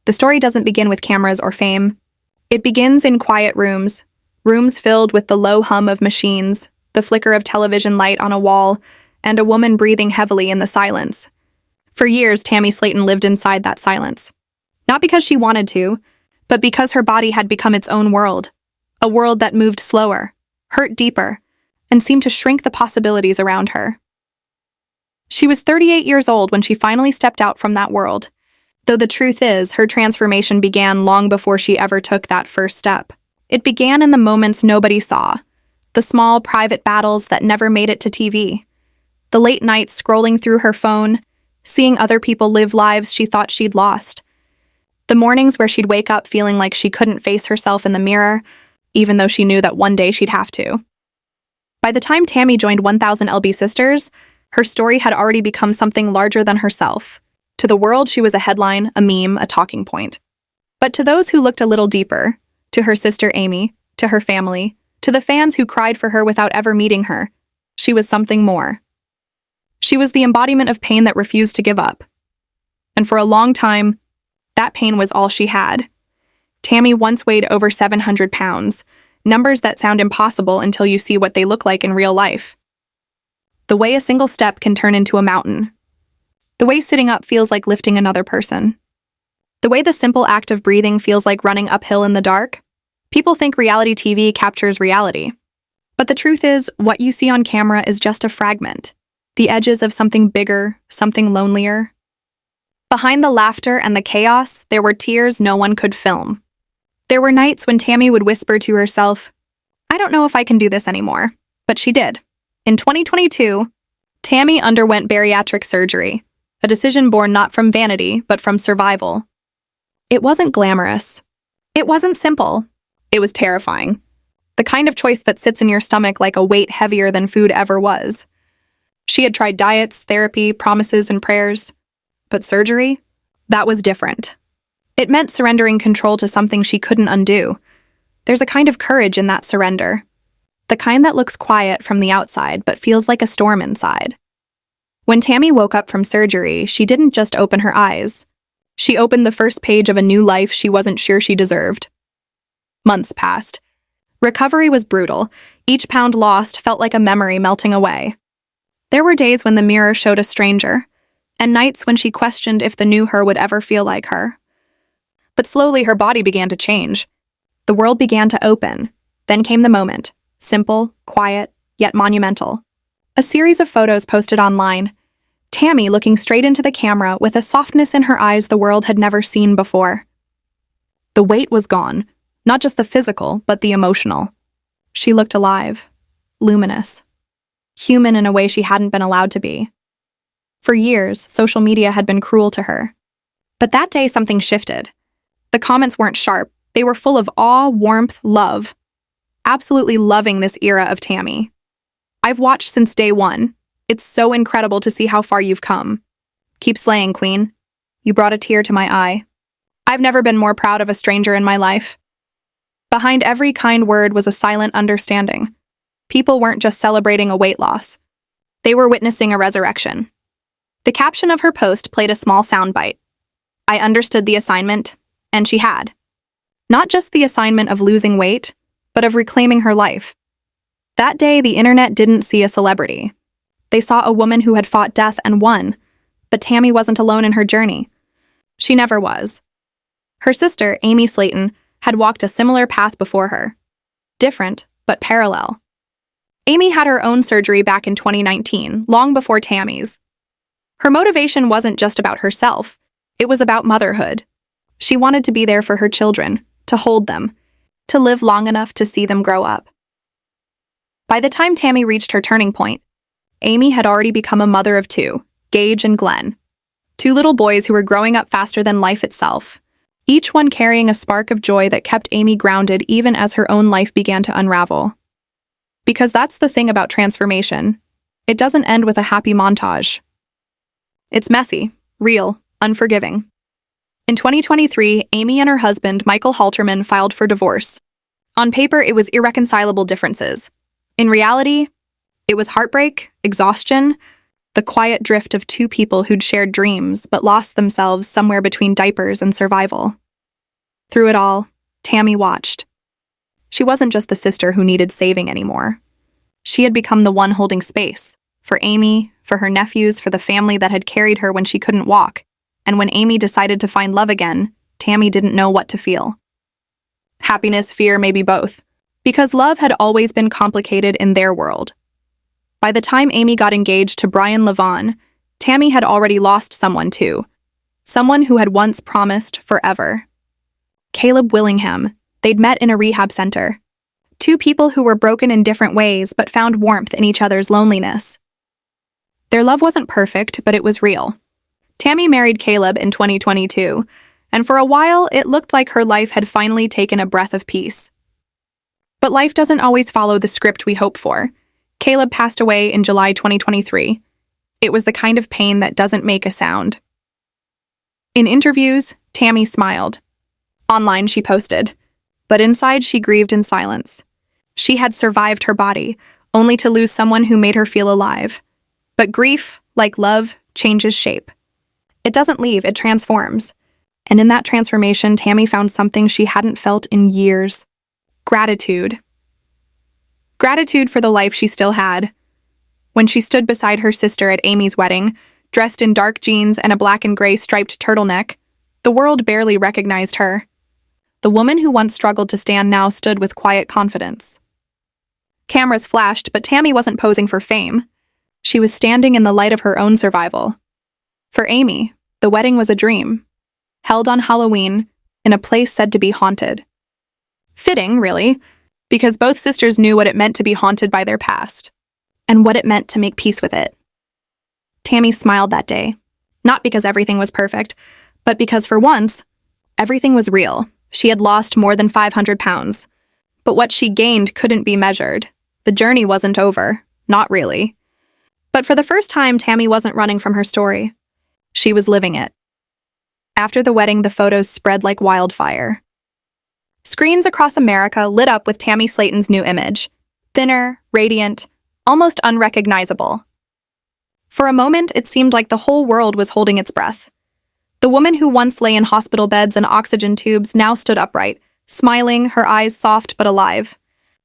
The story doesn't begin with cameras or fame. It begins in quiet rooms, rooms filled with the low hum of machines, the flicker of television light on a wall, and a woman breathing heavily in the silence. For years, Tammy Slayton lived inside that silence. Not because she wanted to, but because her body had become its own world. A world that moved slower, hurt deeper, and seemed to shrink the possibilities around her. She was 38 years old when she finally stepped out from that world, though the truth is, her transformation began long before she ever took that first step. It began in the moments nobody saw, the small private battles that never made it to TV, the late nights scrolling through her phone, seeing other people live lives she thought she'd lost, the mornings where she'd wake up feeling like she couldn't face herself in the mirror, even though she knew that one day she'd have to. By the time Tammy joined 1000 LB Sisters, her story had already become something larger than herself. To the world, she was a headline, a meme, a talking point. But to those who looked a little deeper, to her sister Amy, to her family, to the fans who cried for her without ever meeting her, she was something more. She was the embodiment of pain that refused to give up. And for a long time, that pain was all she had. Tammy once weighed over 700 pounds, numbers that sound impossible until you see what they look like in real life. The way a single step can turn into a mountain. The way sitting up feels like lifting another person. The way the simple act of breathing feels like running uphill in the dark. People think reality TV captures reality. But the truth is, what you see on camera is just a fragment, the edges of something bigger, something lonelier. Behind the laughter and the chaos, there were tears no one could film. There were nights when Tammy would whisper to herself, "I don't know if I can do this anymore," but she did. In 2022, Tammy underwent bariatric surgery, a decision born not from vanity, but from survival. It wasn't glamorous. It wasn't simple. It was terrifying. The kind of choice that sits in your stomach like a weight heavier than food ever was. She had tried diets, therapy, promises, and prayers. But surgery? That was different. It meant surrendering control to something she couldn't undo. There's a kind of courage in that surrender. The kind that looks quiet from the outside but feels like a storm inside. When Tammy woke up from surgery, she didn't just open her eyes. She opened the first page of a new life she wasn't sure she deserved. Months passed. Recovery was brutal. Each pound lost felt like a memory melting away. There were days when the mirror showed a stranger, and nights when she questioned if the new her would ever feel like her. But slowly her body began to change. The world began to open. Then came the moment. Simple, quiet, yet monumental. A series of photos posted online. Tammy looking straight into the camera with a softness in her eyes the world had never seen before. The weight was gone, not just the physical, but the emotional. She looked alive, luminous, human in a way she hadn't been allowed to be. For years, social media had been cruel to her. But that day something shifted. The comments weren't sharp. They were full of awe, warmth, love. Absolutely loving this era of Tammy. "I've watched since day one. It's so incredible to see how far you've come. Keep slaying, Queen. You brought a tear to my eye. I've never been more proud of a stranger in my life." Behind every kind word was a silent understanding. People weren't just celebrating a weight loss. They were witnessing a resurrection. The caption of her post played a small soundbite. "I understood the assignment," and she had. Not just the assignment of losing weight, but of reclaiming her life. That day, the internet didn't see a celebrity. They saw a woman who had fought death and won, but Tammy wasn't alone in her journey. She never was. Her sister, Amy Slayton, had walked a similar path before her. Different, but parallel. Amy had her own surgery back in 2019, long before Tammy's. Her motivation wasn't just about herself. It was about motherhood. She wanted to be there for her children, to hold them, to live long enough to see them grow up. By the time Tammy reached her turning point, Amy had already become a mother of two, Gage and Glenn. Two little boys who were growing up faster than life itself, each one carrying a spark of joy that kept Amy grounded even as her own life began to unravel. Because that's the thing about transformation. It doesn't end with a happy montage. It's messy, real, unforgiving. In 2023, Amy and her husband, Michael Halterman, filed for divorce. On paper, it was irreconcilable differences. In reality, it was heartbreak, exhaustion, the quiet drift of two people who'd shared dreams but lost themselves somewhere between diapers and survival. Through it all, Tammy watched. She wasn't just the sister who needed saving anymore. She had become the one holding space, for Amy, for her nephews, for the family that had carried her when she couldn't walk. And when Amy decided to find love again, Tammy didn't know what to feel. Happiness, fear, maybe both. Because love had always been complicated in their world. By the time Amy got engaged to Brian Levon, Tammy had already lost someone too. Someone who had once promised forever. Caleb Willingham. They'd met in a rehab center. Two people who were broken in different ways but found warmth in each other's loneliness. Their love wasn't perfect, but it was real. Tammy married Caleb in 2022, and for a while it looked like her life had finally taken a breath of peace. But life doesn't always follow the script we hope for. Caleb passed away in July 2023. It was the kind of pain that doesn't make a sound. In interviews, Tammy smiled. Online she posted, but inside she grieved in silence. She had survived her body, only to lose someone who made her feel alive. But grief, like love, changes shape. It doesn't leave, it transforms. And in that transformation, Tammy found something she hadn't felt in years. Gratitude. Gratitude for the life she still had. When she stood beside her sister at Amy's wedding, dressed in dark jeans and a black and gray striped turtleneck, the world barely recognized her. The woman who once struggled to stand now stood with quiet confidence. Cameras flashed, but Tammy wasn't posing for fame. She was standing in the light of her own survival. For Amy, the wedding was a dream, held on Halloween, in a place said to be haunted. Fitting, really, because both sisters knew what it meant to be haunted by their past, and what it meant to make peace with it. Tammy smiled that day, not because everything was perfect, but because for once, everything was real. She had lost more than 500 pounds. But what she gained couldn't be measured. The journey wasn't over, not really. But for the first time, Tammy wasn't running from her story. She was living it. After the wedding, the photos spread like wildfire. Screens across America lit up with Tammy Slaton's new image. Thinner, radiant, almost unrecognizable. For a moment, it seemed like the whole world was holding its breath. The woman who once lay in hospital beds and oxygen tubes now stood upright, smiling, her eyes soft but alive.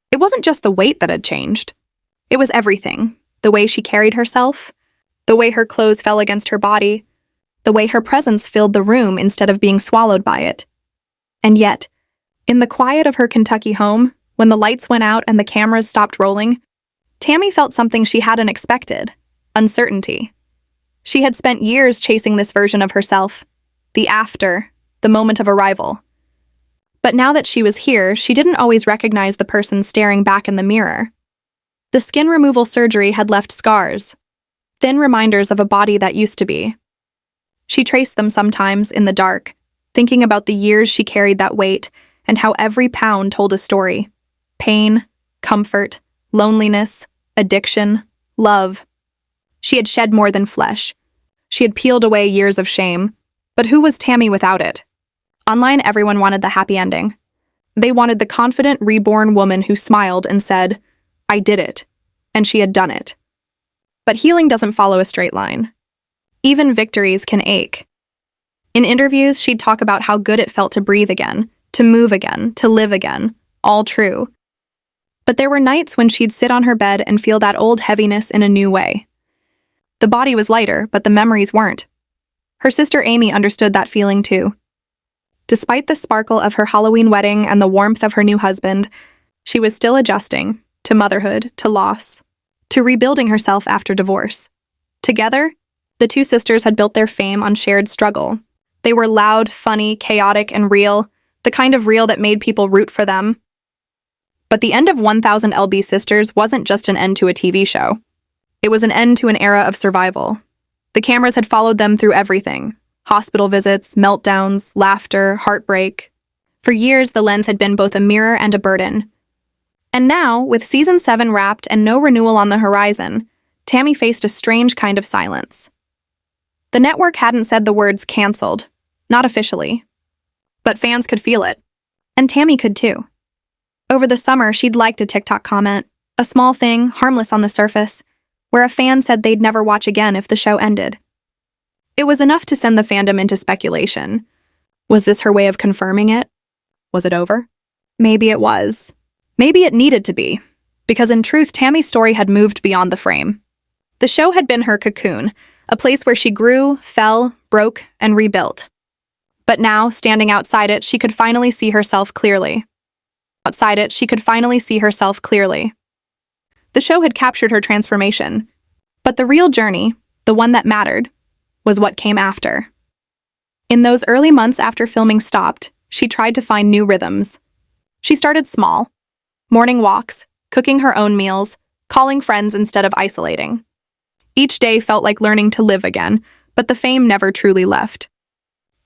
It wasn't just the weight that had changed. It was everything. The way she carried herself, the way her clothes fell against her body, the way her presence filled the room instead of being swallowed by it. And yet, in the quiet of her Kentucky home, when the lights went out and the cameras stopped rolling, Tammy felt something she hadn't expected: uncertainty. She had spent years chasing this version of herself, the after, the moment of arrival. But now that she was here, she didn't always recognize the person staring back in the mirror. The skin removal surgery had left scars, thin reminders of a body that used to be. She traced them sometimes in the dark, thinking about the years she carried that weight and how every pound told a story. Pain, comfort, loneliness, addiction, love. She had shed more than flesh. She had peeled away years of shame. But who was Tammy without it? Online, everyone wanted the happy ending. They wanted the confident, reborn woman who smiled and said, "I did it," and she had done it. But healing doesn't follow a straight line. Even victories can ache. In interviews, she'd talk about how good it felt to breathe again, to move again, to live again, all true. But there were nights when she'd sit on her bed and feel that old heaviness in a new way. The body was lighter, but the memories weren't. Her sister Amy understood that feeling too. Despite the sparkle of her Halloween wedding and the warmth of her new husband, she was still adjusting to motherhood, to loss, to rebuilding herself after divorce. Together, the two sisters had built their fame on shared struggle. They were loud, funny, chaotic, and real, the kind of real that made people root for them. But the end of 1000 LB Sisters wasn't just an end to a TV show. It was an end to an era of survival. The cameras had followed them through everything: hospital visits, meltdowns, laughter, heartbreak. For years, the lens had been both a mirror and a burden. And now, with season 7 wrapped and no renewal on the horizon, Tammy faced a strange kind of silence. The network hadn't said the words canceled, not officially. But fans could feel it. And Tammy could too. Over the summer, she'd liked a TikTok comment, a small thing, harmless on the surface, where a fan said they'd never watch again if the show ended. It was enough to send the fandom into speculation. Was this her way of confirming it? Was it over? Maybe it was. Maybe it needed to be, because in truth, Tammy's story had moved beyond the frame. The show had been her cocoon, a place where she grew, fell, broke, and rebuilt. But now, standing outside it, she could finally see herself clearly. Outside it, she could finally see herself clearly. The show had captured her transformation, but the real journey, the one that mattered, was what came after. In those early months after filming stopped, she tried to find new rhythms. She started small. Morning walks, cooking her own meals, calling friends instead of isolating. Each day felt like learning to live again, but the fame never truly left.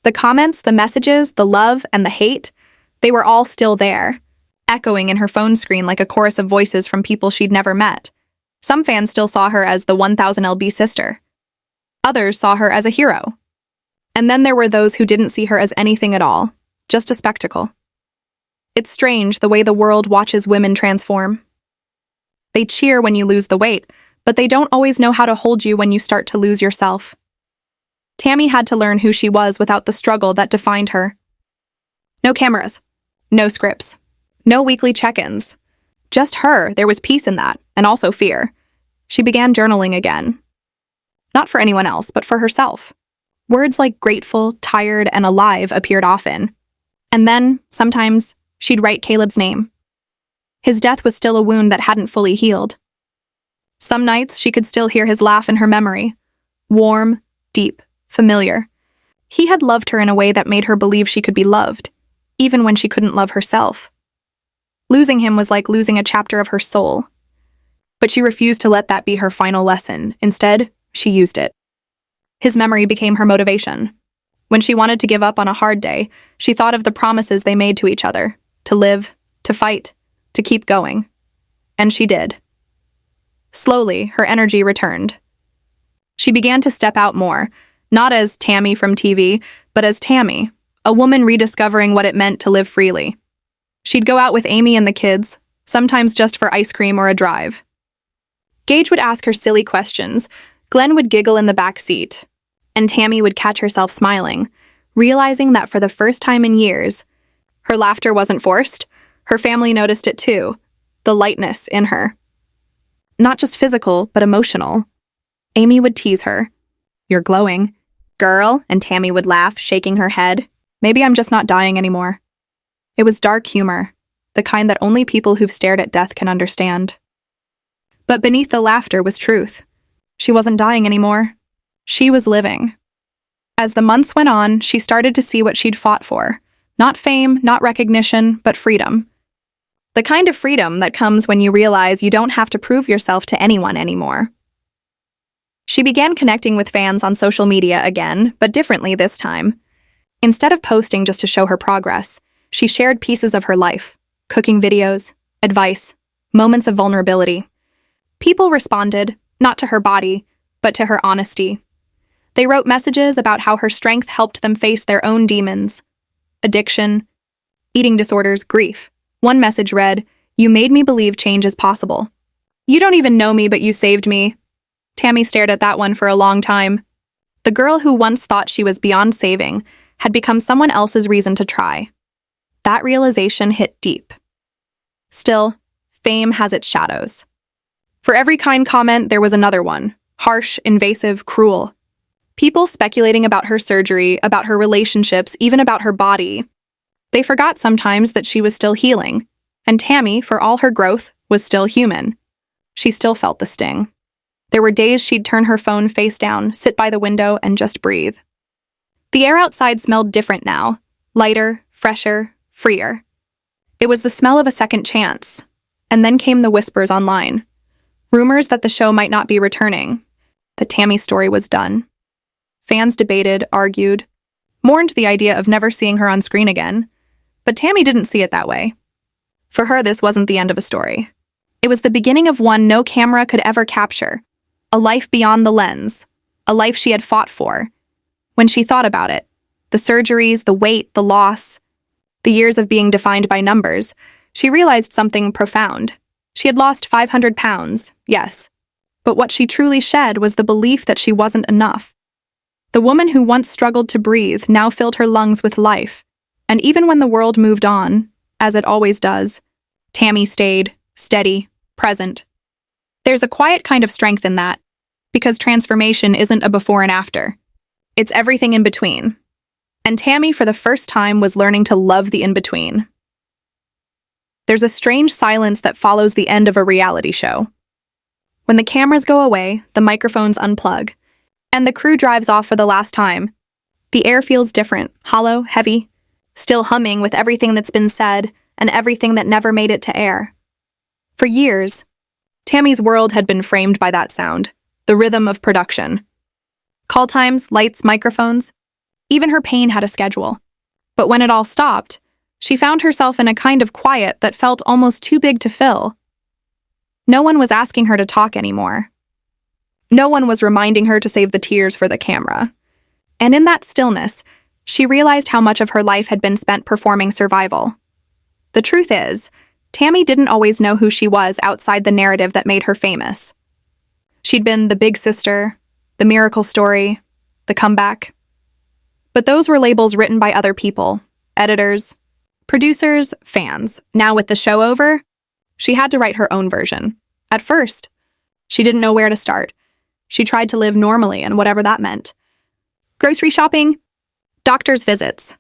The comments, the messages, the love, and the hate, they were all still there, echoing in her phone screen like a chorus of voices from people she'd never met. Some fans still saw her as the 1000 lb sister. Others saw her as a hero. And then there were those who didn't see her as anything at all, just a spectacle. It's strange the way the world watches women transform. They cheer when you lose the weight, but they don't always know how to hold you when you start to lose yourself. Tammy had to learn who she was without the struggle that defined her. No cameras, no scripts, no weekly check-ins. Just her, there was peace in that, and also fear. She began journaling again. Not for anyone else, but for herself. Words like grateful, tired, and alive appeared often. And then, sometimes, she'd write Caleb's name. His death was still a wound that hadn't fully healed. Some nights, she could still hear his laugh in her memory. Warm, deep, familiar. He had loved her in a way that made her believe she could be loved, even when she couldn't love herself. Losing him was like losing a chapter of her soul. But she refused to let that be her final lesson. Instead, she used it. His memory became her motivation. When she wanted to give up on a hard day, she thought of the promises they made to each other, to live, to fight, to keep going. And she did. Slowly, her energy returned. She began to step out more, not as Tammy from TV, but as Tammy, a woman rediscovering what it meant to live freely. She'd go out with Amy and the kids, sometimes just for ice cream or a drive. Gage would ask her silly questions, Glenn would giggle in the back seat, and Tammy would catch herself smiling, realizing that for the first time in years, her laughter wasn't forced. Her family noticed it too, the lightness in her. Not just physical, but emotional. Amy would tease her. "You're glowing, girl," and Tammy would laugh, shaking her head. "Maybe I'm just not dying anymore." It was dark humor, the kind that only people who've stared at death can understand. But beneath the laughter was truth. She wasn't dying anymore. She was living. As the months went on, she started to see what she'd fought for. Not fame, not recognition, but freedom. The kind of freedom that comes when you realize you don't have to prove yourself to anyone anymore. She began connecting with fans on social media again, but differently this time. Instead of posting just to show her progress, she shared pieces of her life, cooking videos, advice, moments of vulnerability. People responded, not to her body, but to her honesty. They wrote messages about how her strength helped them face their own demons. Addiction, eating disorders, grief. One message read, "You made me believe change is possible. You don't even know me, but you saved me." Tammy stared at that one for a long time. The girl who once thought she was beyond saving had become someone else's reason to try. That realization hit deep. Still, fame has its shadows. For every kind comment, there was another one. Harsh, invasive, cruel. People speculating about her surgery, about her relationships, even about her body. They forgot sometimes that she was still healing, and Tammy, for all her growth, was still human. She still felt the sting. There were days she'd turn her phone face down, sit by the window, and just breathe. The air outside smelled different now, lighter, fresher, freer. It was the smell of a second chance. And then came the whispers online. Rumors that the show might not be returning, that Tammy's story was done. Fans debated, argued, mourned the idea of never seeing her on screen again. But Tammy didn't see it that way. For her, this wasn't the end of a story. It was the beginning of one no camera could ever capture. A life beyond the lens. A life she had fought for. When she thought about it, the surgeries, the weight, the loss, the years of being defined by numbers, she realized something profound. She had lost 500 pounds, yes. But what she truly shed was the belief that she wasn't enough. The woman who once struggled to breathe now filled her lungs with life. And even when the world moved on, as it always does, Tammy stayed, steady, present. There's a quiet kind of strength in that, because transformation isn't a before and after. It's everything in between. And Tammy, for the first time, was learning to love the in-between. There's a strange silence that follows the end of a reality show. When the cameras go away, the microphones unplug, and the crew drives off for the last time. The air feels different, hollow, heavy, still humming with everything that's been said and everything that never made it to air. For years, Tammy's world had been framed by that sound, the rhythm of production. Call times, lights, microphones. Even her pain had a schedule. But when it all stopped, she found herself in a kind of quiet that felt almost too big to fill. No one was asking her to talk anymore. No one was reminding her to save the tears for the camera. And in that stillness, she realized how much of her life had been spent performing survival. The truth is, Tammy didn't always know who she was outside the narrative that made her famous. She'd been the big sister, the miracle story, the comeback. But those were labels written by other people, editors, producers, fans. Now with the show over, she had to write her own version. At first, she didn't know where to start. She tried to live normally, and whatever that meant. Grocery shopping, doctor's visits,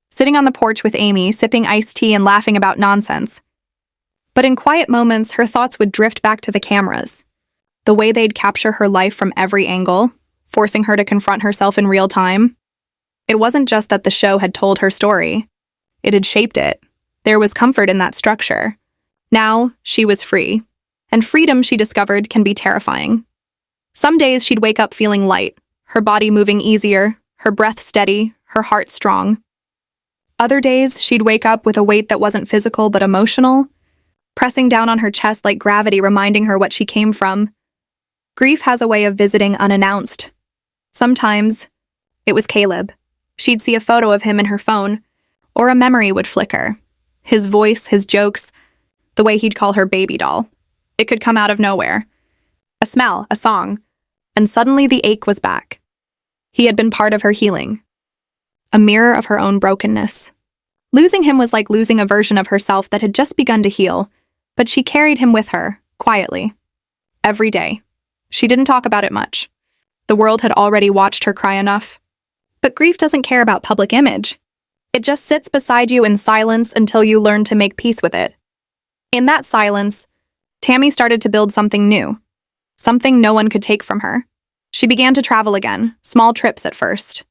sitting on the porch with Amy, sipping iced tea and laughing about nonsense. But in quiet moments, her thoughts would drift back to the cameras. The way they'd capture her life from every angle, forcing her to confront herself in real time. It wasn't just that the show had told her story. It had shaped it. There was comfort in that structure. Now, she was free. And freedom, she discovered, can be terrifying. Some days she'd wake up feeling light, her body moving easier, her breath steady, her heart strong. Other days, she'd wake up with a weight that wasn't physical but emotional, pressing down on her chest like gravity, reminding her what she came from. Grief has a way of visiting unannounced. Sometimes, it was Caleb. She'd see a photo of him in her phone, or a memory would flicker. His voice, his jokes, the way he'd call her baby doll. It could come out of nowhere. A smell, a song, and suddenly the ache was back. He had been part of her healing. A mirror of her own brokenness. Losing him was like losing a version of herself that had just begun to heal, but she carried him with her, quietly. Every day. She didn't talk about it much. The world had already watched her cry enough. But grief doesn't care about public image. It just sits beside you in silence until you learn to make peace with it. In that silence, Tammy started to build something new. Something no one could take from her. She began to travel again, small trips at first.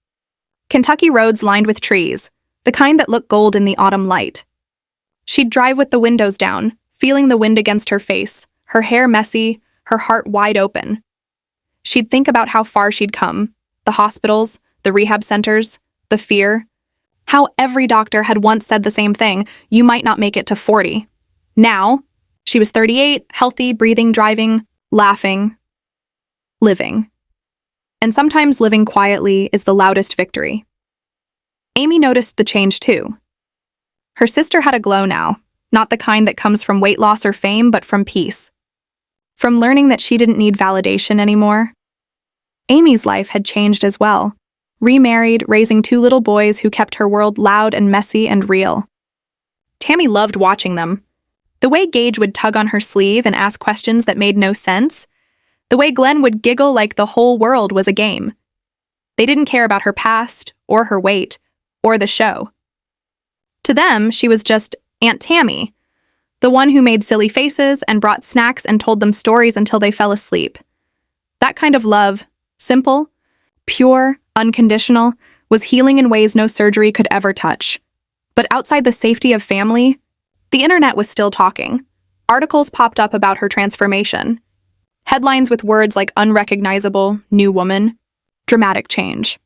Kentucky roads lined with trees, the kind that look gold in the autumn light. She'd drive with the windows down, feeling the wind against her face, her hair messy, her heart wide open. She'd think about how far she'd come, the hospitals, the rehab centers, the fear. How every doctor had once said the same thing, you might not make it to 40. Now, she was 38, healthy, breathing, driving, laughing, living. And sometimes living quietly is the loudest victory. Amy noticed the change too. Her sister had a glow now, not the kind that comes from weight loss or fame, but from peace. From learning that she didn't need validation anymore. Amy's life had changed as well. Remarried, raising 2 little boys who kept her world loud and messy and real. Tammy loved watching them. The way Gage would tug on her sleeve and ask questions that made no sense. The way Glenn would giggle like the whole world was a game. They didn't care about her past, or her weight, or the show. To them, she was just Aunt Tammy, the one who made silly faces and brought snacks and told them stories until they fell asleep. That kind of love, simple, pure, unconditional, was healing in ways no surgery could ever touch. But outside the safety of family, the internet was still talking. Articles popped up about her transformation. Headlines with words like unrecognizable, new woman, dramatic change.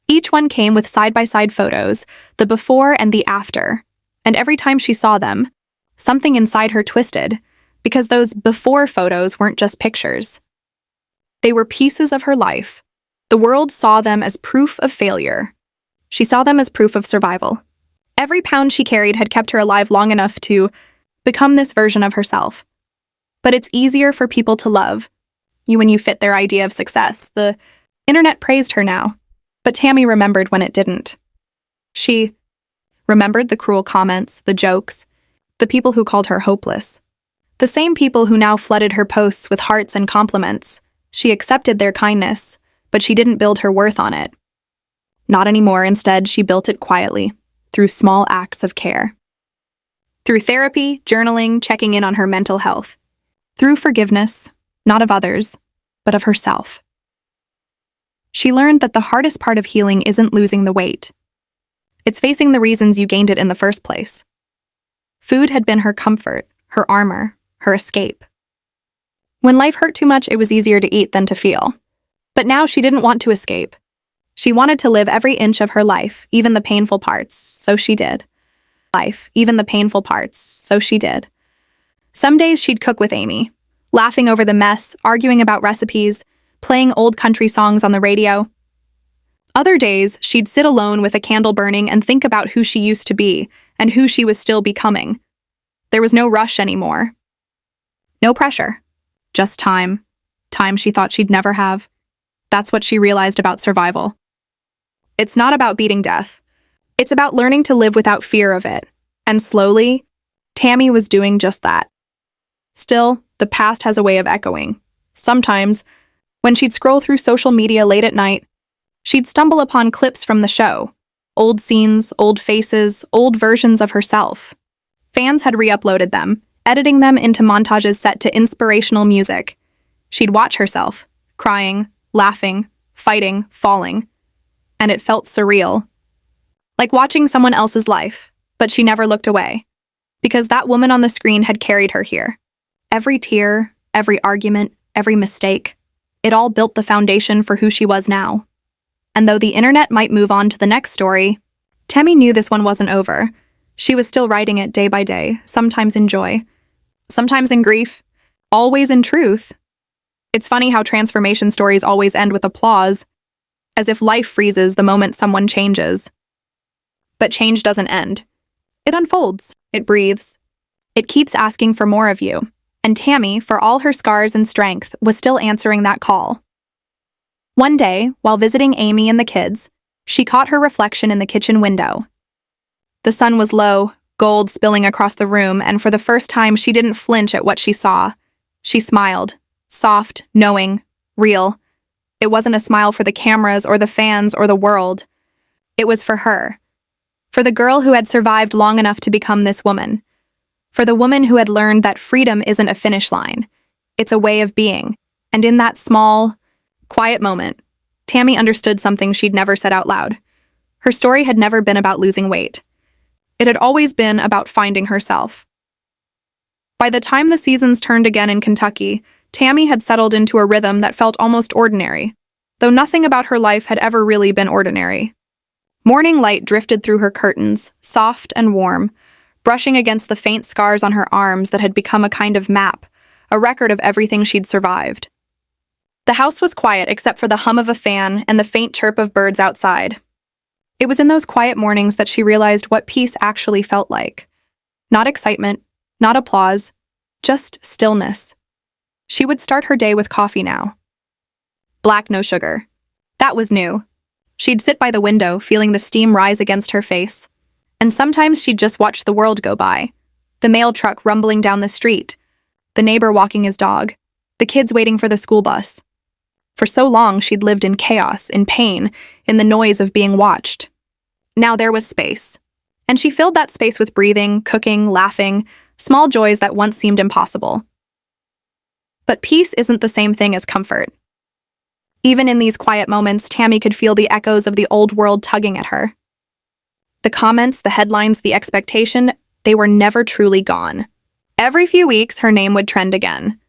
Each one came with side-by-side photos, the before and the after. And every time she saw them, something inside her twisted, because those before photos weren't just pictures. They were pieces of her life. The world saw them as proof of failure. She saw them as proof of survival. Every pound she carried had kept her alive long enough to become this version of herself. But it's easier for people to love when you fit their idea of success. The internet praised her now, but Tammy remembered when it didn't. She remembered the cruel comments, the jokes, the people who called her hopeless. The same people who now flooded her posts with hearts and compliments. She accepted their kindness, but she didn't build her worth on it. Not anymore. Instead, she built it quietly, through small acts of care. Through therapy, journaling, checking in on her mental health. Through forgiveness, not of others, but of herself. She learned that the hardest part of healing isn't losing the weight. It's facing the reasons you gained it in the first place. Food had been her comfort, her armor, her escape. When life hurt too much, it was easier to eat than to feel. But now she didn't want to escape. She wanted to live every inch of her life, even the painful parts, so she did. Some days she'd cook with Amy, laughing over the mess, arguing about recipes, playing old country songs on the radio. Other days, she'd sit alone with a candle burning and think about who she used to be and who she was still becoming. There was no rush anymore. No pressure. Just time. Time she thought she'd never have. That's what she realized about survival. It's not about beating death. It's about learning to live without fear of it. And slowly, Tammy was doing just that. Still, the past has a way of echoing. Sometimes, when she'd scroll through social media late at night, she'd stumble upon clips from the show. Old scenes, old faces, old versions of herself. Fans had re-uploaded them, editing them into montages set to inspirational music. She'd watch herself, crying, laughing, fighting, falling. And it felt surreal. Like watching someone else's life, but she never looked away. Because that woman on the screen had carried her here. Every tear, every argument, every mistake, it all built the foundation for who she was now. And though the internet might move on to the next story, Tammy knew this one wasn't over. She was still writing it day by day, sometimes in joy, sometimes in grief, always in truth. It's funny how transformation stories always end with applause, as if life freezes the moment someone changes. But change doesn't end. It unfolds. It breathes. It keeps asking for more of you. And Tammy, for all her scars and strength, was still answering that call. One day, while visiting Amy and the kids, she caught her reflection in the kitchen window. The sun was low, gold spilling across the room, and for the first time she didn't flinch at what she saw. She smiled. Soft, knowing, real. It wasn't a smile for the cameras or the fans or the world. It was for her. For the girl who had survived long enough to become this woman. For the woman who had learned that freedom isn't a finish line. It's a way of being. And in that small, quiet moment, Tammy understood something she'd never said out loud. Her story had never been about losing weight. It had always been about finding herself. By the time the seasons turned again in Kentucky, Tammy had settled into a rhythm that felt almost ordinary, though nothing about her life had ever really been ordinary. Morning light drifted through her curtains, soft and warm, brushing against the faint scars on her arms that had become a kind of map, a record of everything she'd survived. The house was quiet except for the hum of a fan and the faint chirp of birds outside. It was in those quiet mornings that she realized what peace actually felt like. Not excitement, not applause, just stillness. She would start her day with coffee now. Black, no sugar. That was new. She'd sit by the window, feeling the steam rise against her face. And sometimes she'd just watch the world go by. The mail truck rumbling down the street. The neighbor walking his dog. The kids waiting for the school bus. For so long, she'd lived in chaos, in pain, in the noise of being watched. Now there was space. And she filled that space with breathing, cooking, laughing, small joys that once seemed impossible. But peace isn't the same thing as comfort. Even in these quiet moments, Tammy could feel the echoes of the old world tugging at her. The comments, the headlines, the expectation, they were never truly gone. Every few weeks, her name would trend again.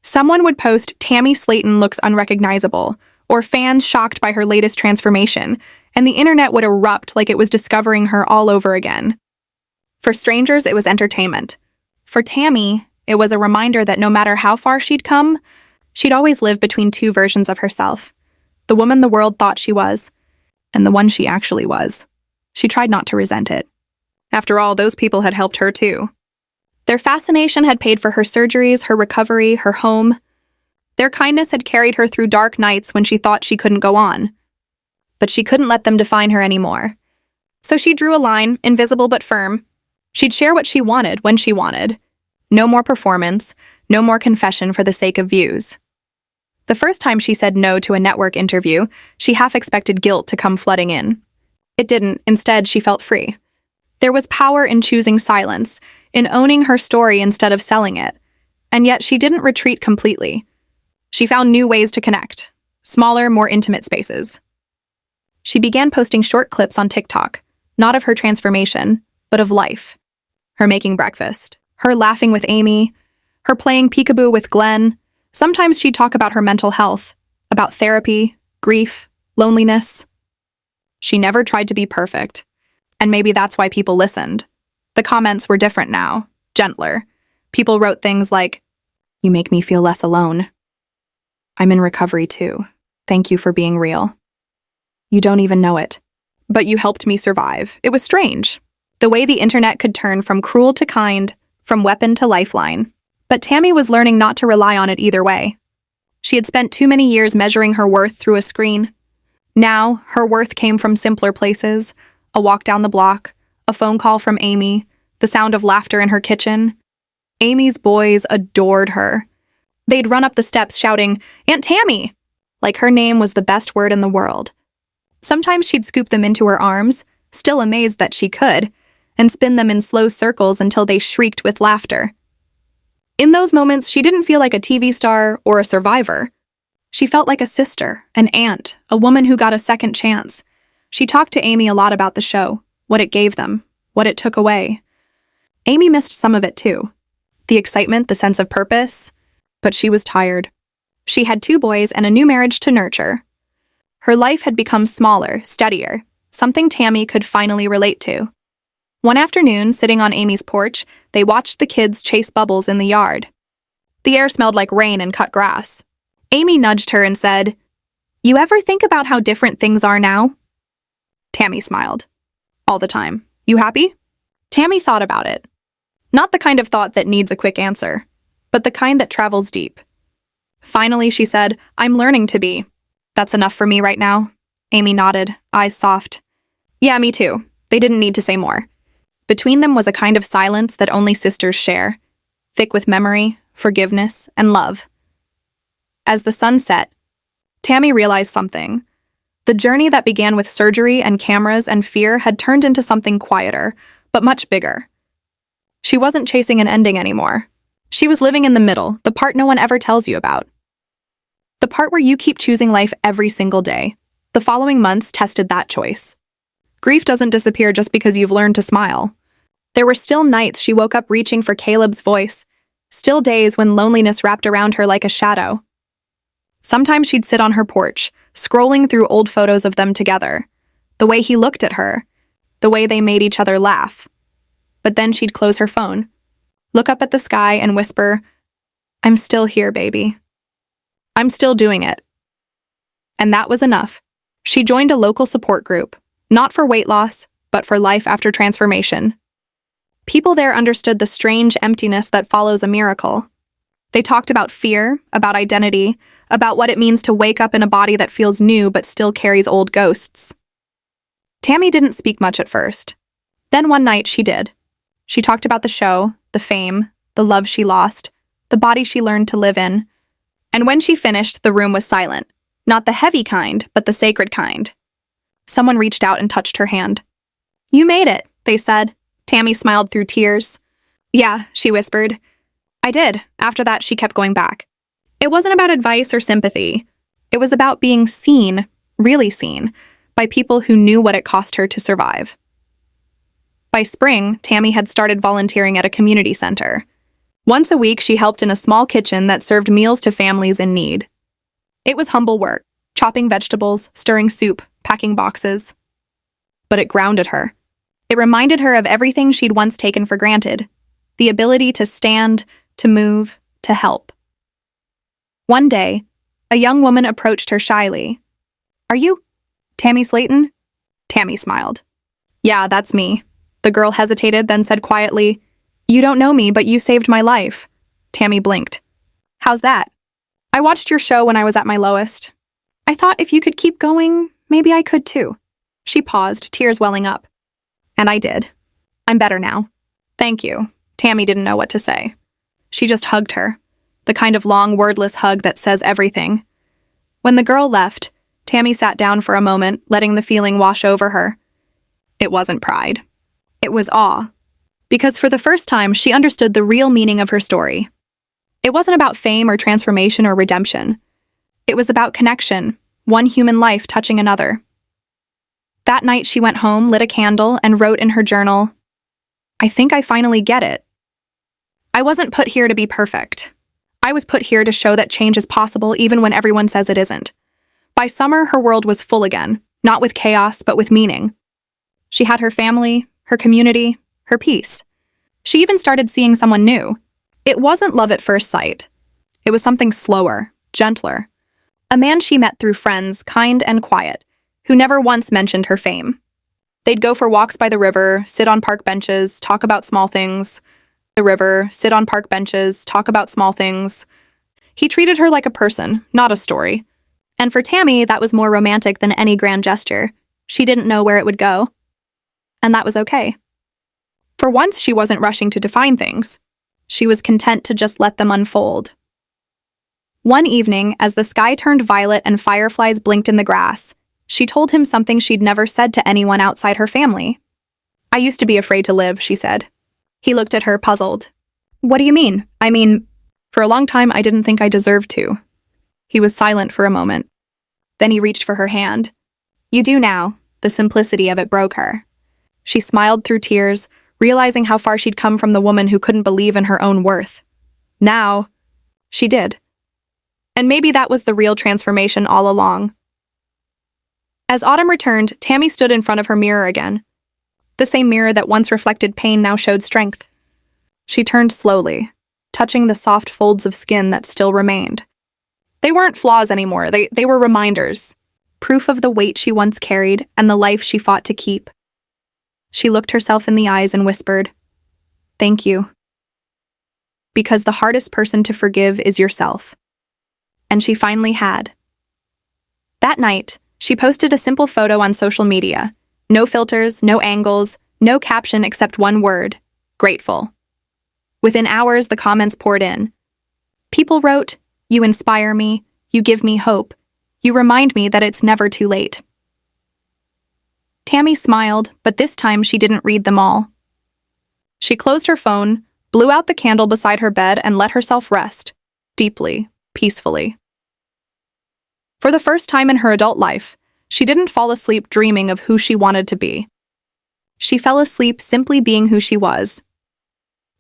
Someone would post, "Tammy Slayton looks unrecognizable," or fans shocked by her latest transformation, and the internet would erupt like it was discovering her all over again. For strangers, it was entertainment. For Tammy, it was a reminder that no matter how far she'd come, she'd always lived between two versions of herself. The woman the world thought she was, and the one she actually was. She tried not to resent it. After all, those people had helped her too. Their fascination had paid for her surgeries, her recovery, her home. Their kindness had carried her through dark nights when she thought she couldn't go on. But she couldn't let them define her anymore. So she drew a line, invisible but firm. She'd share what she wanted when she wanted. No more performance, no more confession for the sake of views. The first time she said no to a network interview, she half expected guilt to come flooding in. It didn't. Instead, she felt free. There was power in choosing silence, in owning her story instead of selling it. And yet she didn't retreat completely. She found new ways to connect, smaller, more intimate spaces. She began posting short clips on TikTok, not of her transformation, but of life. Her making breakfast, her laughing with Amy, her playing peekaboo with Glenn. Sometimes she'd talk about her mental health, about therapy, grief, loneliness. She never tried to be perfect, and maybe that's why people listened. The comments were different now, gentler. People wrote things like, "You make me feel less alone. I'm in recovery too. Thank you for being real. You don't even know it, but you helped me survive." It was strange, the way the internet could turn from cruel to kind, from weapon to lifeline. But Tammy was learning not to rely on it either way. She had spent too many years measuring her worth through a screen. Now, her worth came from simpler places, a walk down the block, a phone call from Amy, the sound of laughter in her kitchen. Amy's boys adored her. They'd run up the steps shouting, "Aunt Tammy!" like her name was the best word in the world. Sometimes she'd scoop them into her arms, still amazed that she could, and spin them in slow circles until they shrieked with laughter. In those moments, she didn't feel like a TV star or a survivor. She felt like a sister, an aunt, a woman who got a second chance. She talked to Amy a lot about the show, what it gave them, what it took away. Amy missed some of it too. The excitement, the sense of purpose. But she was tired. She had 2 boys and a new marriage to nurture. Her life had become smaller, steadier, something Tammy could finally relate to. One afternoon, sitting on Amy's porch, they watched the kids chase bubbles in the yard. The air smelled like rain and cut grass. Amy nudged her and said, "You ever think about how different things are now?" Tammy smiled. "All the time. You happy?" Tammy thought about it. Not the kind of thought that needs a quick answer, but the kind that travels deep. Finally, she said, "I'm learning to be. That's enough for me right now." Amy nodded, eyes soft. "Yeah, me too." They didn't need to say more. Between them was a kind of silence that only sisters share, thick with memory, forgiveness, and love. As the sun set, Tammy realized something. The journey that began with surgery and cameras and fear had turned into something quieter, but much bigger. She wasn't chasing an ending anymore. She was living in the middle, the part no one ever tells you about. The part where you keep choosing life every single day. The following months tested that choice. Grief doesn't disappear just because you've learned to smile. There were still nights she woke up reaching for Caleb's voice, still days when loneliness wrapped around her like a shadow. Sometimes she'd sit on her porch, scrolling through old photos of them together, the way he looked at her, the way they made each other laugh. But then she'd close her phone, look up at the sky and whisper, "I'm still here, baby. I'm still doing it." And that was enough. She joined a local support group, not for weight loss, but for life after transformation. People there understood the strange emptiness that follows a miracle. They talked about fear, about identity, about what it means to wake up in a body that feels new but still carries old ghosts. Tammy didn't speak much at first. Then one night she did. She talked about the show, the fame, the love she lost, the body she learned to live in. And when she finished, the room was silent. Not the heavy kind, but the sacred kind. Someone reached out and touched her hand. "You made it," they said. Tammy smiled through tears. "Yeah," she whispered. "I did." After that, she kept going back. It wasn't about advice or sympathy. It was about being seen, really seen, by people who knew what it cost her to survive. By spring, Tammy had started volunteering at a community center. Once a week, she helped in a small kitchen that served meals to families in need. It was humble work, chopping vegetables, stirring soup, packing boxes. But it grounded her. It reminded her of everything she'd once taken for granted, the ability to stand, to move, to help. One day, a young woman approached her shyly. "Are you Tammy Slayton?" Tammy smiled. "Yeah, that's me." The girl hesitated, then said quietly, "You don't know me, but you saved my life." Tammy blinked. "How's that?" I watched your show when I was at my lowest. I thought if you could keep going, maybe I could too. She paused, tears welling up. And I did. I'm better now. Thank you. Tammy didn't know what to say. She just hugged her, the kind of long, wordless hug that says everything. When the girl left, Tammy sat down for a moment, letting the feeling wash over her. It wasn't pride. It was awe. Because for the first time, she understood the real meaning of her story. It wasn't about fame or transformation or redemption. It was about connection, one human life touching another. That night, she went home, lit a candle, and wrote in her journal, I think I finally get it. I wasn't put here to be perfect. I was put here to show that change is possible even when everyone says it isn't. By summer, her world was full again, not with chaos, but with meaning. She had her family, her community, her peace. She even started seeing someone new. It wasn't love at first sight. It was something slower, gentler. A man she met through friends, kind and quiet, who never once mentioned her fame. They'd go for walks by the river, sit on park benches, talk about small things. The river, sit on park benches, talk about small things. He treated her like a person, not a story. And for Tammy, that was more romantic than any grand gesture. She didn't know where it would go. And that was okay. For once, she wasn't rushing to define things. She was content to just let them unfold. One evening, as the sky turned violet and fireflies blinked in the grass, she told him something she'd never said to anyone outside her family. I used to be afraid to live, she said. He looked at her, puzzled. What do you mean? I mean, for a long time I didn't think I deserved to. He was silent for a moment. Then he reached for her hand. You do now. The simplicity of it broke her. She smiled through tears, realizing how far she'd come from the woman who couldn't believe in her own worth. Now, she did. And maybe that was the real transformation all along. As autumn returned, Tammy stood in front of her mirror again. The same mirror that once reflected pain now showed strength. She turned slowly, touching the soft folds of skin that still remained. They weren't flaws anymore, they were reminders, proof of the weight she once carried and the life she fought to keep. She looked herself in the eyes and whispered, Thank you. Because the hardest person to forgive is yourself. And she finally had. That night, she posted a simple photo on social media. No filters, no angles, no caption except one word, grateful. Within hours, the comments poured in. People wrote, You inspire me, you give me hope, you remind me that it's never too late. Tammy smiled, but this time she didn't read them all. She closed her phone, blew out the candle beside her bed, and let herself rest, deeply, peacefully. For the first time in her adult life, she didn't fall asleep dreaming of who she wanted to be. She fell asleep simply being who she was.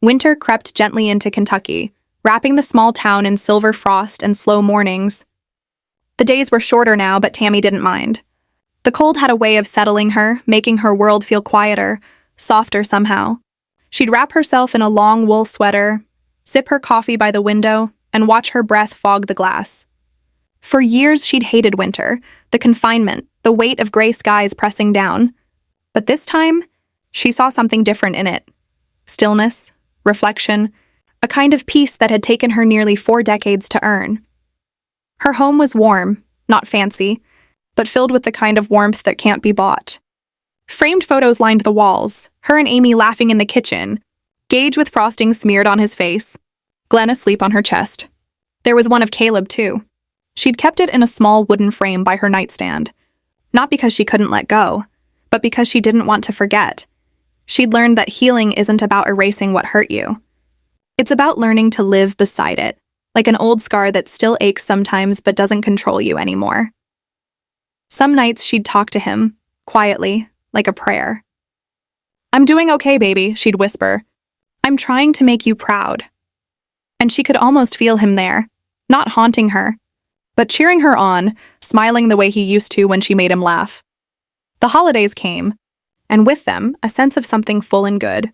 Winter crept gently into Kentucky, wrapping the small town in silver frost and slow mornings. The days were shorter now, but Tammy didn't mind. The cold had a way of settling her, making her world feel quieter, softer somehow. She'd wrap herself in a long wool sweater, sip her coffee by the window, and watch her breath fog the glass. For years, she'd hated winter, the confinement, the weight of gray skies pressing down. But this time, she saw something different in it. Stillness, reflection, a kind of peace that had taken her nearly 4 decades to earn. Her home was warm, not fancy, but filled with the kind of warmth that can't be bought. Framed photos lined the walls, her and Amy laughing in the kitchen, Gage with frosting smeared on his face, Glenn asleep on her chest. There was one of Caleb, too. She'd kept it in a small wooden frame by her nightstand, not because she couldn't let go, but because she didn't want to forget. She'd learned that healing isn't about erasing what hurt you. It's about learning to live beside it, like an old scar that still aches sometimes but doesn't control you anymore. Some nights she'd talk to him, quietly, like a prayer. I'm doing okay, baby, she'd whisper. I'm trying to make you proud. And she could almost feel him there, not haunting her, but cheering her on, smiling the way he used to when she made him laugh. The holidays came, and with them, a sense of something full and good.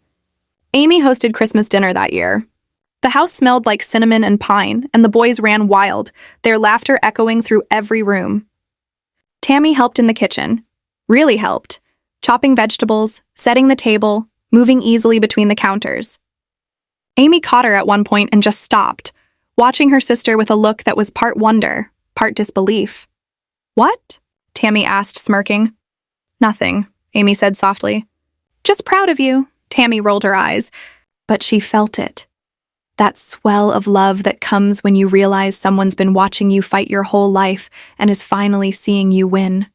Amy hosted Christmas dinner that year. The house smelled like cinnamon and pine, and the boys ran wild, their laughter echoing through every room. Tammy helped in the kitchen, really helped, chopping vegetables, setting the table, moving easily between the counters. Amy caught her at one point and just stopped, watching her sister with a look that was part wonder, part disbelief. "What?" Tammy asked, smirking. "Nothing," Amy said softly. "Just proud of you." Tammy rolled her eyes, but she felt it. That swell of love that comes when you realize someone's been watching you fight your whole life and is finally seeing you win.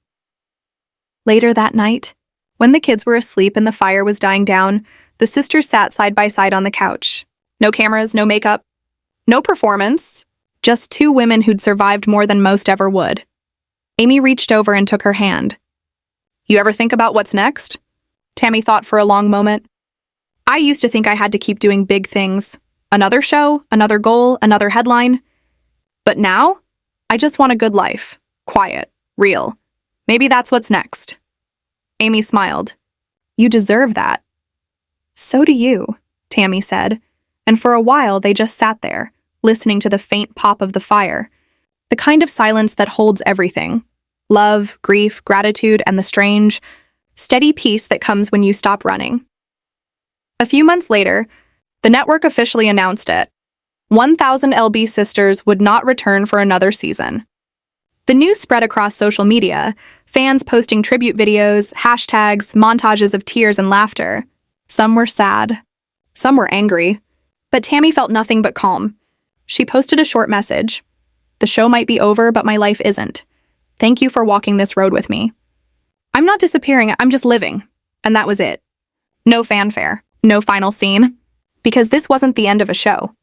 Later that night, when the kids were asleep and the fire was dying down, the sisters sat side by side on the couch. No cameras, no makeup, no performance, just two women who'd survived more than most ever would. Amy reached over and took her hand. "You ever think about what's next?" Tammy thought for a long moment. "I used to think I had to keep doing big things. Another show, another goal, another headline. But now, I just want a good life. Quiet, real. Maybe that's what's next." Amy smiled. "You deserve that." "So do you," Tammy said, and for a while they just sat there, listening to the faint pop of the fire, the kind of silence that holds everything. Love, grief, gratitude, and the strange, steady peace that comes when you stop running. A few months later, the network officially announced it. 1,000 LB Sisters would not return for another season. The news spread across social media, fans posting tribute videos, hashtags, montages of tears and laughter. Some were sad. Some were angry. But Tammy felt nothing but calm. She posted a short message. "The show might be over, but my life isn't. Thank you for walking this road with me. I'm not disappearing, I'm just living." And that was it. No fanfare, no final scene. Because this wasn't the end of a show.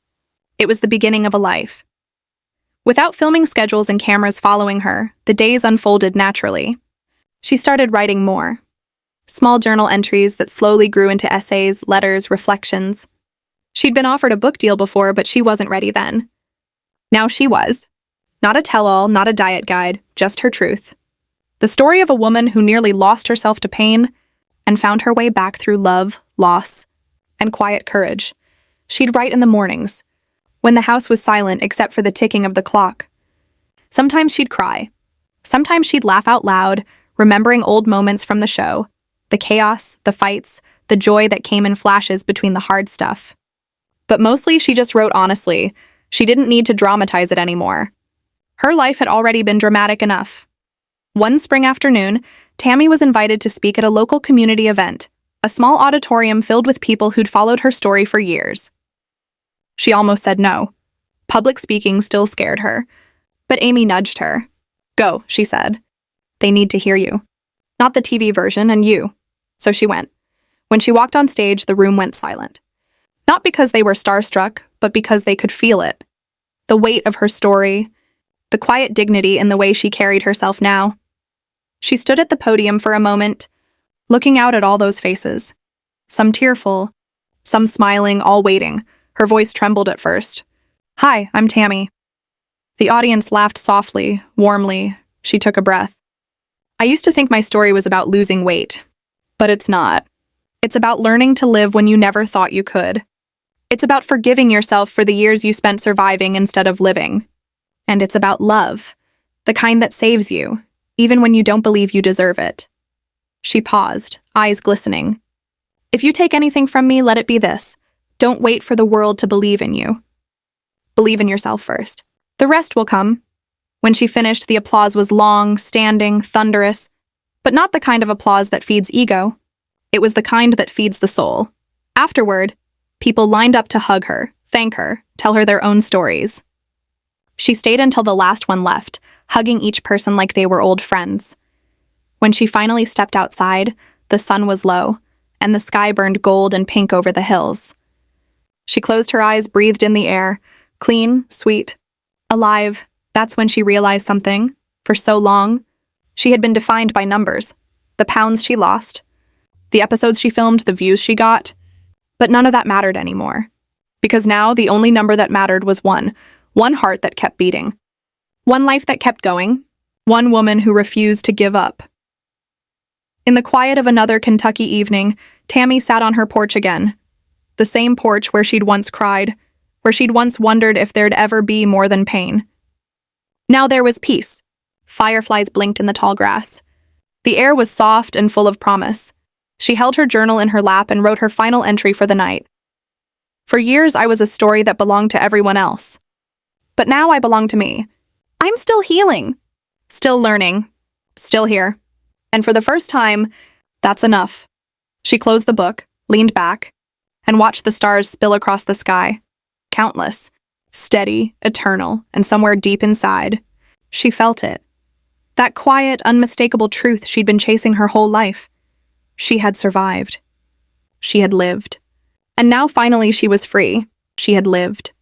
It was the beginning of a life. Without filming schedules and cameras following her, the days unfolded naturally. She started writing more. Small journal entries that slowly grew into essays, letters, reflections. She'd been offered a book deal before, but she wasn't ready then. Now she was. Not a tell-all, not a diet guide, just her truth. The story of a woman who nearly lost herself to pain and found her way back through love, loss, and quiet courage. She'd write in the mornings, when the house was silent except for the ticking of the clock. Sometimes she'd cry. Sometimes she'd laugh out loud, remembering old moments from the show, the chaos, the fights, the joy that came in flashes between the hard stuff. But mostly she just wrote honestly. She didn't need to dramatize it anymore. Her life had already been dramatic enough. One spring afternoon, Tammy was invited to speak at a local community event, a small auditorium filled with people who'd followed her story for years. She almost said no. Public speaking still scared her. But Amy nudged her. "Go," she said. "They need to hear you. Not the TV version, and you." So she went. When she walked on stage, the room went silent. Not because they were starstruck, but because they could feel it. The weight of her story, the quiet dignity in the way she carried herself now. She stood at the podium for a moment, looking out at all those faces. Some tearful, some smiling, all waiting. Her voice trembled at first. "Hi, I'm Tammy." The audience laughed softly, warmly. She took a breath. "I used to think my story was about losing weight, but it's not. It's about learning to live when you never thought you could. It's about forgiving yourself for the years you spent surviving instead of living. And it's about love, the kind that saves you, even when you don't believe you deserve it." She paused, eyes glistening. "If you take anything from me, let it be this. Don't wait for the world to believe in you. Believe in yourself first. The rest will come." When she finished, the applause was long, standing, thunderous, but not the kind of applause that feeds ego. It was the kind that feeds the soul. Afterward, people lined up to hug her, thank her, tell her their own stories. She stayed until the last one left, hugging each person like they were old friends. When she finally stepped outside, the sun was low, and the sky burned gold and pink over the hills. She closed her eyes, breathed in the air, clean, sweet, alive. That's when she realized something. For so long, she had been defined by numbers, the pounds she lost, the episodes she filmed, the views she got. But none of that mattered anymore. Because now the only number that mattered was one heart that kept beating. One life that kept going. One woman who refused to give up. In the quiet of another Kentucky evening, Tammy sat on her porch again. The same porch where she'd once cried, where she'd once wondered if there'd ever be more than pain. Now there was peace. Fireflies blinked in the tall grass. The air was soft and full of promise. She held her journal in her lap and wrote her final entry for the night. "For years I was a story that belonged to everyone else. But now I belong to me. I'm still healing, still learning, still here. And for the first time, that's enough. She closed the book, leaned back, and watched the stars spill across the sky. Countless, steady, eternal, and somewhere deep inside, she felt it. That quiet, unmistakable truth she'd been chasing her whole life. She had survived. She had lived. And now finally she was free. She had lived.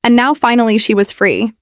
And now finally she was free.